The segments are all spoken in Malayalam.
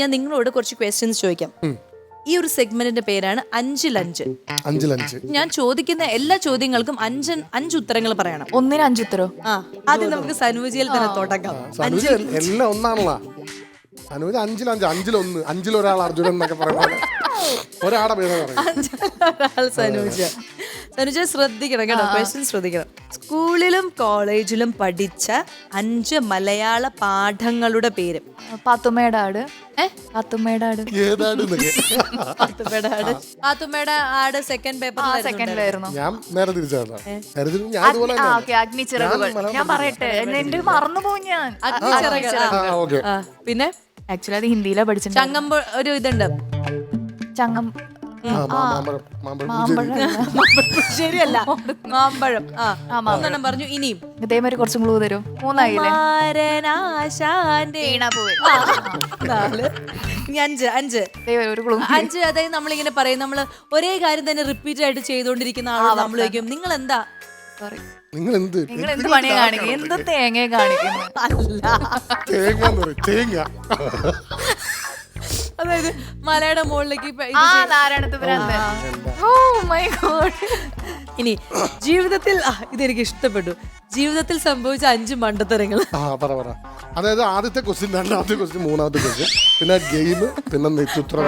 ഞാൻ നിങ്ങളോട് കുറച്ച് ക്വസ്റ്റ്യൻസ് ചോദിക്കാം. ഈ ഒരു സെഗ്മെന്റിന്റെ പേരാണ് 5-5. ഞാൻ ചോദിക്കുന്ന എല്ലാ ചോദ്യങ്ങൾക്കും 5 ഉത്തരങ്ങൾ പറയണം. ഒന്നിന് 5 ഉത്തരോ? ആദ്യം നമുക്ക് സനുജിയിൽ തന്നെ തുടങ്ങാം. എല്ലാം ഒന്നാണല്ലോ. അനുജ 5-5, 5-1, 5 ഒരാൾ അർജുനൻ എന്നൊക്കെ പറയുന്നത് ഒരാടെ പേര് ഒരാൾ സനുജ ശ്രദ്ധിക്കണം കേട്ടോ, ക്വസ്റ്റ്യൻ ശ്രദ്ധിക്കണം. സ്കൂളിലും കോളേജിലും പഠിച്ച 5 മലയാള പാഠങ്ങളുടെ പേര്. പാത്തുമ്മയുടെ ആട്. പാത്തുമ്മയുടെ ആട് സെക്കൻഡ് സെക്കൻഡിലായിരുന്നു. ഞാൻ നേരെ തിരിച്ചാണ്. അഗ്നിച്ചിറകുകൾ. ഞാൻ പറയട്ടെ, എന്റെ മറന്നുപോയി ഞാൻ. പിന്നെ ആക്ച്വലി അത് ഹിന്ദിയിലാ പഠിച്ചിട്ടുണ്ട്. ചങ്ങമ്പ ഒരു ഇതുണ്ട്, ചങ്ങം ശരിയല്ല, മാമ്പഴം. മൂന്നെണ്ണം പറഞ്ഞു. ഇനിയും ഇതേമാതിരി കുറച്ചും ക്ലൂ തരും. 3 ആയില്ലേ? 5. അതായത് നമ്മളിങ്ങനെ പറയും, നമ്മള് ഒരേ കാര്യം തന്നെ റിപ്പീറ്റ് ആയിട്ട് ചെയ്തോണ്ടിരിക്കുന്ന ആളോട് നമ്മൾ ചോദിക്കും, നിങ്ങൾ എന്താ നിങ്ങൾ എന്ത് പണിയെ കാണിക്കും, എന്ത് തേങ്ങയെ കാണിക്കുന്നു? തേങ്ങ. അതായത് മലയുടെ മുകളിലേക്ക് ഇനി ജീവിതത്തിൽ ഇതെനിക്ക് ഇഷ്ടപ്പെട്ടു. ജീവിതത്തിൽ സംഭവിച്ച 5 മണ്ടത്തരങ്ങൾ. അതായത് ആദ്യത്തെ ക്വസ്റ്റ്യൻ, രണ്ടാമത്തെ ക്വസ്റ്റ്യൻ, മൂന്നാമത്തെ ക്വസ്റ്റ്യൻ, പിന്നെ ഗെയിം, പിന്നെ നെറ്റുത്തരം.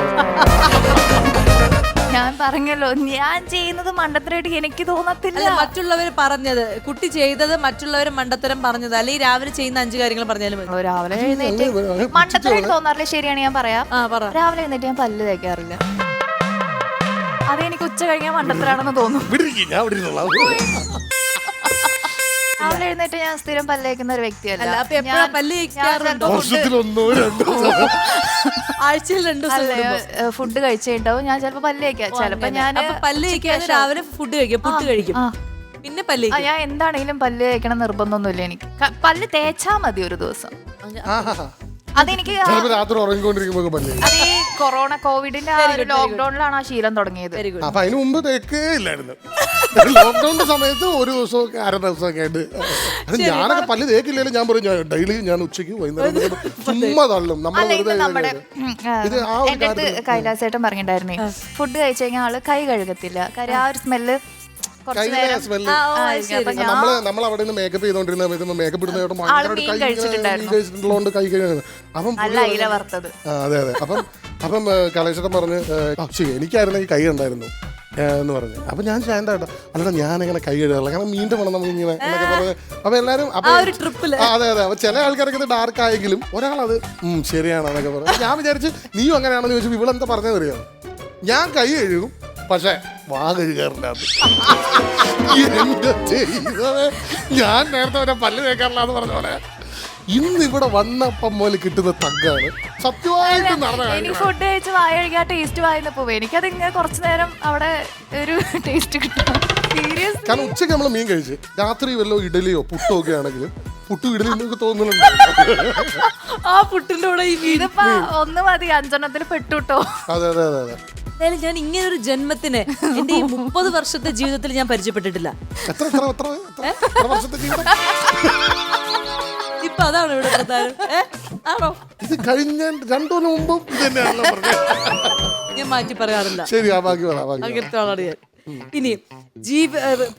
ഞാൻ പറഞ്ഞല്ലോ, ഞാൻ ചെയ്യുന്നത് മണ്ടത്തരമായിട്ട് എനിക്ക് തോന്നത്തില്ല. മറ്റുള്ളവർ പറഞ്ഞത്, കുട്ടി ചെയ്തത് മറ്റുള്ളവർ മണ്ടത്തരം പറഞ്ഞത്, അല്ലെങ്കിൽ രാവിലെ ചെയ്യുന്ന 5 കാര്യങ്ങൾ പറഞ്ഞാലും മതി. രാവിലെ എഴുന്നേറ്റ് മണ്ടത്തരമായിട്ട് തോന്നാറില്ല. ശരിയാണ്, ഞാൻ പറയാം. രാവിലെ എഴുന്നേറ്റ് ഞാൻ പല്ല് തേക്കാറില്ല. അതെനിക്ക് ഉച്ച കഴിഞ്ഞാൽ മണ്ടത്തരാണെന്ന് തോന്നും. രാവിലെ എഴുന്നേറ്റ് ഞാൻ സ്ഥിരം പല്ല് തേക്കുന്ന ഒരു വ്യക്തിയല്ല. ആഴ്ചയിൽ 2 ദിവസം ഫുഡ് കഴിച്ചിട്ടുണ്ടാവും. ഞാൻ ചിലപ്പോ പല്ല് തേക്കാം. ചിലപ്പോ ഞാൻ പല്ല് തേക്കാതെ രാവിലെ ഫുഡ് കഴിക്കും, പുട്ട് കഴിക്കും, പിന്നെ പല്ല്. ഞാൻ എന്താണെങ്കിലും പല്ല് തേക്കണം നിർബന്ധമൊന്നുമില്ല. എനിക്ക് പല്ല് തേച്ചാ മതി ഒരു ദിവസം. അതെനിക്ക് രാത്രി ഉറങ്ങിക്കൊണ്ടിരിക്കുമ്പോ അത് ഈ കൊറോണ കോവിഡിന്റെ ആ ഒരു ലോക്ക്ഡൌണിലാണ് ആ ശീലം തുടങ്ങിയത്. അപ്പൊ അതിന് മുമ്പ് തേക്കേ ഇല്ലായിരുന്നു. ലോക്ക്ഡൌണിന്റെ സമയത്ത് ഒരു ദിവസമൊക്കെ, അര ദിവസമൊക്കെ ആയിട്ട്. ഞാനൊക്കെ പല്ല് തേക്കില്ലെങ്കിലും ഞാൻ പറഞ്ഞു, ഡെയിലി ഞാൻ ഉച്ചയ്ക്ക് വൈകുന്നേരം ചുമ്മാ തള്ളും. നമ്മുടെ എന്റെ അടുത്ത് കൈലാസേട്ടൻ പറഞ്ഞിട്ടുണ്ടായിരുന്നേ, ഫുഡ് കഴിച്ചു കഴിഞ്ഞാൽ ആള് കൈ കഴുകത്തില്ല. കാര്യം ആ ഒരു സ്മെല്ല് നമ്മൾ അവിടെ നിന്ന് മേക്കപ്പ് ചെയ്തോണ്ടിരുന്ന മേക്കപ്പ് ഇടുന്നതുകൊണ്ട് കൈ കഴിയുന്നത്. അപ്പം അതെ അതെ. അപ്പം കലേശേട്ടൻ പറഞ്ഞ്, ശരി എനിക്കായിരുന്നെങ്കിൽ കൈ ഉണ്ടായിരുന്നു എന്ന് പറഞ്ഞു. അപ്പൊ ഞാൻ ശാന്താട്ടോ, അല്ല ഞാനിങ്ങനെ കൈ കഴുകാറില്ല, കാരണം മീൻ്റെ വേണം നമ്മളിങ്ങനെ എന്നൊക്കെ പറഞ്ഞ്. അപ്പൊ എല്ലാരും അതെ അതെ. അപ്പൊ ചില ആൾക്കാരൊക്കെ ഡാർക്ക് ആയെങ്കിലും ഒരാളത് ശരിയാണെന്നൊക്കെ പറഞ്ഞു. ഞാൻ വിചാരിച്ച് നീയും അങ്ങനെയാണെന്ന് ചോദിച്ചു. ഇവളെന്താ പറഞ്ഞതറിയാം, ഞാൻ കൈ കഴുകും പക്ഷെ വാ കഴുകാറില്ല. ഞാൻ നേരത്തെ വരെ പല്ല് തേക്കാറില്ലാന്ന് പറഞ്ഞ പോലെ ഇന്ന് ഇവിടെ വന്നപ്പം പോലെ കിട്ടുന്ന തഗ്ഗാണ് സത്യമായിട്ട് നടന്ന. എനിക്ക് ഫുഡ് കഴിച്ച് വായ കഴുകിയ ടേസ്റ്റ് വായിന്ന് പോവും. എനിക്കത് ഇങ്ങനെ കുറച്ചു നേരം അവിടെ ഒരു ടേസ്റ്റ് കിട്ടും. സീരിയസ്. കാരണം ഉച്ചയ്ക്ക് നമ്മൾ മീൻ കഴിച്ച് രാത്രി വല്ലോ ഇഡലിയോ പുട്ടോ ഒക്കെ ആണെങ്കിലും പുട്ടും ഇഡലി എന്നൊക്കെ തോന്നുന്നുണ്ട്. ആ പുട്ടിന്റെ കൂടെ ഇതിപ്പോ 1 മതി 5 പെട്ടുട്ടോ. അതെ അതെ അതെ അതെ. ഞാൻ ഇങ്ങനെ ഒരു ജന്മത്തിന് എന്റെ ഈ 30 വർഷത്തെ ജീവിതത്തിൽ ഞാൻ പരിചയപ്പെട്ടിട്ടില്ല. ഇപ്പൊ അതാണ് ഇവിടെ പ്രധാനം. ആണോ? ഇത് കഴിഞ്ഞ 2 കൊല്ലം മുമ്പും ഞാൻ മാറ്റി പറയാറില്ല. ശരി, അങ്ങനത്തെ ആളാണ് ഞാൻ. ഇനി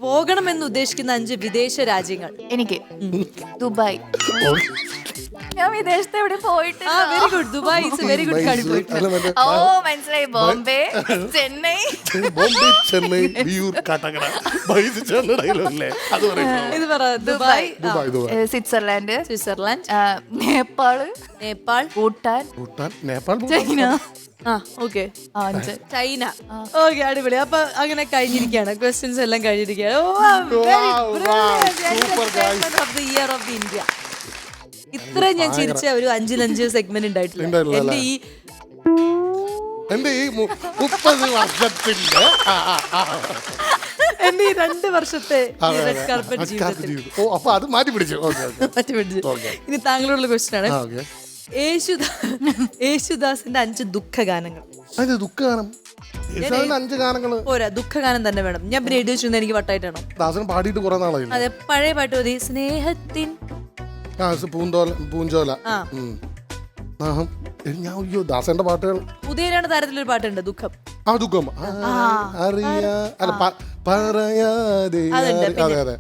പോകണമെന്ന് ഉദ്ദേശിക്കുന്ന 5 വിദേശ രാജ്യങ്ങൾ. എനിക്ക് ദുബായ്. ഞാൻ വിദേശത്ത് എവിടെ പോയിട്ട്. Very good. Dubai is very good country. മനസ്സിലായി. ബോംബെ, ചെന്നൈ, വിയൂർ, കാട്ടക്കട, ഇത് പറ. Dubai, Switzerland, Nepal, Bhutan, Nepal, China. China. Okay, അടിപൊളി. അപ്പൊ അങ്ങനെ കഴിഞ്ഞിരിക്കുകയാണ്, ക്വസ്റ്റ്യൻസ് എല്ലാം കഴിഞ്ഞിരിക്കുകയാണ്. ഇത്ര ഞാൻ ചിരിച്ച ഒരു 5-5 സെഗ്മെന്റ് ഉണ്ടായിട്ടില്ല എന്റെ ഈ 30 വർഷത്തിന്റെ എന്റെ ഈ 2 വർഷത്തെ റെഡ് കാർപ്പറ്റ് ജീവിതത്തിൽ. അപ്പൊ അത് മാറ്റി പിടിച്ചു. ഇനി താങ്കളോടുള്ള ക്വസ്റ്റ്യൻ ആണ്. യേശുദാസിന്റെ 5 ദുഃഖഗാനങ്ങൾ. ദുഃഖഗാനം 5 ഗാനങ്ങള് പോരാ, ദുഃഖഗാനം തന്നെ വേണം. ഞാൻ പിന്നെ എഴുതി വെച്ചിരുന്നത് എനിക്ക് വട്ടായിട്ടാണോ? ദാസൻ പാടിയിട്ട് കുറെ നാളായി. അതെ, പഴയ പാട്ട് മതി. സ്നേഹത്തിൻ പൂഞ്ചോല. ഞാൻ അയ്യോ ദാസന്റെ പാട്ടുകൾ ഉദയനാണ് താരത്തിലൊരു പാട്ടുണ്ട് ദുഃഖം. ആ ദുഃഖം അറിയാ അല്ല പറയാതെ അതെ അതെ.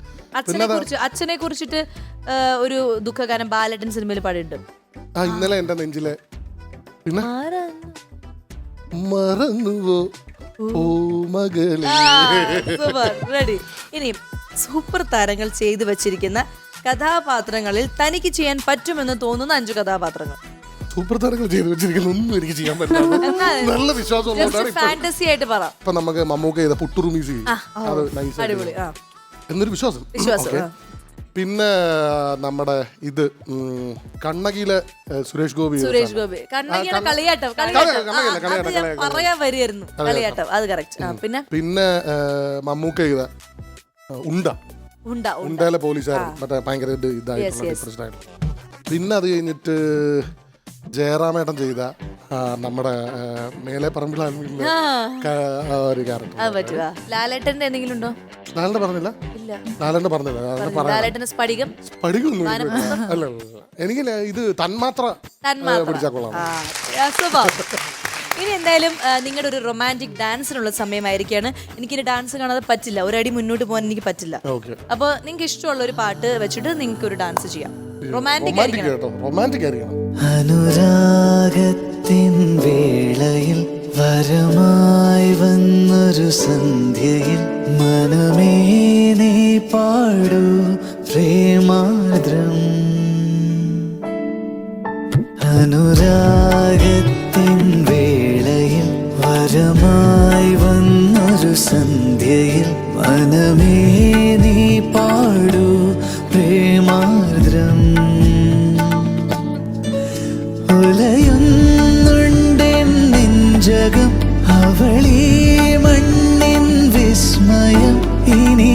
അച്ഛനെ കുറിച്ചിട്ട് ഒരു ദുഃഖഗാനം ബാലട്ടൻ സിനിമയിൽ പാടിയിട്ടുണ്ട്. ആ ഇന്നലെ എന്റെ നെഞ്ചിലെ പിന്നെ മറന്നുവോ ഓ മകളെ. റെഡി. ഇനി സൂപ്പർ താരങ്ങൾ ചെയ്തു വെച്ചിരിക്കുന്ന കഥാപാത്രങ്ങളിൽ തനിക്ക് ചെയ്യാൻ പറ്റുമെന്ന് തോന്നുന്ന 5 കഥാപാത്രങ്ങൾ. സൂപ്പർ താരങ്ങൾ ചെയ്തു വെച്ചിരിക്കുന്ന ഒന്നും എനിക്ക് ചെയ്യാൻ പറ്റില്ല. നല്ല വിശ്വാസം ഫാന്റസി ആയിട്ട് പറ. ഇപ്പൊ നമുക്ക് മമ്മൂക്ക ചെയ്ത പുട്ടുറുമീസ് അത് നൈസ് എന്നൊരു വിശ്വാസം. പിന്നെ നമ്മുടെ ഇത് കണ്ണകിയിലെ സുരേഷ് ഗോപി. കളിയാട്ടം പറയാൻ വരികയായിരുന്നു. കളിയാട്ടം അത് കറക്റ്റ്. പിന്നെ മമ്മൂക്ക ചെയ്ത ഉണ്ടയിലെ പോലീസുകാരൻ മറ്റേ ഭയങ്കര ഇതായിട്ട്. പിന്നെ അത് കഴിഞ്ഞിട്ട് ജയറാമേട്ടൻ ചെയ്ത നമ്മുടെ മേലെ പറമ്പിൽ ഒരു ക്യാരക്ടർ. ലാലേട്ടന്റെ എന്തെങ്കിലും ഉണ്ടോ? ലാലേട്ടൻ പറഞ്ഞില്ല. സ്പടികം അല്ല എനിക്ക് ഇത് തന്മാത്ര പിടിച്ചാൽ കൊള്ളാം. ഇനി എന്തായാലും നിങ്ങളുടെ ഒരു റൊമാൻറ്റിക് ഡാൻസിനുള്ള സമയമായിരിക്കാണ്. എനിക്കിനി ഡാൻസ് കാണാതെ പറ്റില്ല, ഒരടി മുന്നോട്ട് പോകാൻ എനിക്ക് പറ്റില്ല. അപ്പൊ നിങ്ങൾക്ക് ഇഷ്ടമുള്ള ഒരു പാട്ട് വെച്ചിട്ട് നിങ്ങൾക്ക് ഒരു ഡാൻസ് ചെയ്യാം. റൊമാൻറ്റിക് ആയിരിക്കണം. അനുരാഗത്തിൻ വേളയിൽ വരമായി വന്നൊരു സന്ധ്യയിൽ മനമേ നീ പാടൂ പ്രേമാദ്രം. അനുരാഗത്തിൻ വേളയിൽ വരമായി വന്നൊരു സന്ധ്യയിൽ മനമേ നീ പാടൂ പ്രേമാദ്രം. ഉലയുന്നുണ്ടെൻ നെഞ്ചകം അവളീ മണ്ണിൻ വിസ്മയം ഇനി